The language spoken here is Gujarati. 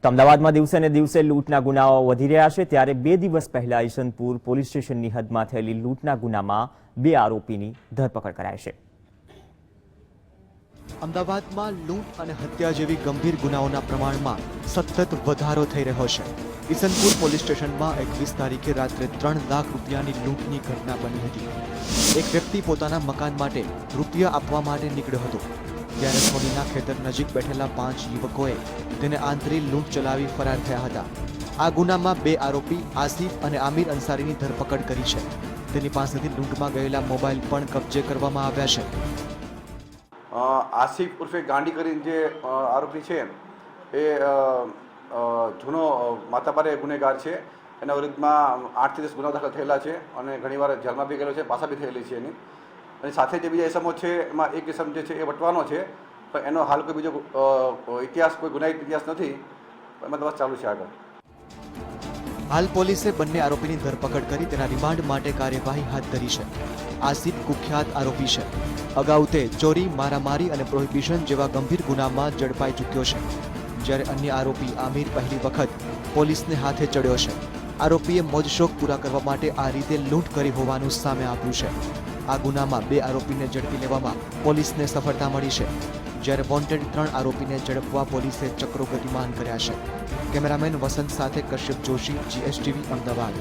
તો અમદાવાદમાં દિવસે ને દિવસે લૂંટના ગુનાઓ વધી રહ્યા છે ત્યારે 2 દિવસ પહેલા ઈશનપુર પોલીસ સ્ટેશનની હદમાં થયેલી લૂંટના ગુનામાં 2 આરોપીની ધરપકડ કરાઈ છે। અમદાવાદમાં લૂંટ અને હત્યા જેવી ગંભીર ગુનાઓના પ્રમાણમાં સતત વધારો થઈ રહ્યો છે। ઈશનપુર પોલીસ સ્ટેશનમાં 21 તારીખે રાત્રે 3 લાખ રૂપિયાની લૂંટની ઘટના બની હતી। એક વ્યક્તિ પોતાના મકાન માટે રૂપિયા આપવા માટે નીકળ્યો હતો ત્યારે સોનીના ખેતર નજીક બેઠેલા 5 યુવકોએ તેને આંતરી લૂંટ ચલાવી ફરાર થયા હતા। આ ગુનામાં 2 આરોપી આસિફ અને આમિર અંસારીની ધરપકડ કરી છે। તેની પાસેથી લૂંટમાં ગયેલા મોબાઈલ પણ કબજે કરવામાં આવ્યા છે। આસિફ ઉર્ફે ગાંડી કરીને જે આરોપી છે એ જૂનો માથાભારે ગુનેગાર છે। એના વિરુદ્ધમાં 8 થી 10 ગુના દાખલ થયેલા છે અને ઘણીવાર જેલમાં બી ગયેલો છે, પાછા બી થયેલી છે એની। અને સાથે જે બીજા ઇસમો છે એમાં એક ઇસમ જે છે એ વટવાનો છે, પણ એનો હાલ કોઈ બીજો ઇતિહાસ, કોઈ ગુનાહિત ઇતિહાસ નથી, એમાં તપાસ ચાલુ છે આગળ। હાલ પોલીસે બંને આરોપીની ધરપકડ કરી તેના રિમાન્ડ માટે કાર્યવાહી હાથ ધરી છે। આસિફ કુખ્યાત આરોપી છે। અગાઉ તે ચોરી, મારામારી અને પ્રોહિબિશન જેવા ગંભીર ગુનામાં ઝડપાઈ ચૂક્યો છે, જ્યારે અન્ય આરોપી આમિર પહેલી વખત પોલીસને હાથે ચડ્યો છે। આરોપીએ મોજશોખ પૂરા કરવા માટે આ રીતે લૂંટ કરી હોવાનું સામે આવ્યું છે। આ ગુનામાં 2 આરોપીને ઝડપી લેવામાં પોલીસને સફળતા મળી છે, જ્યારે વોન્ટેડ 3 આરોપીને ઝડપવા પોલીસે ચક્રો ગતિમાન કર્યા છે। કેમેરામેન વસંત સાથે કશ્યપ જોશી, GSTV, અમદાવાદ।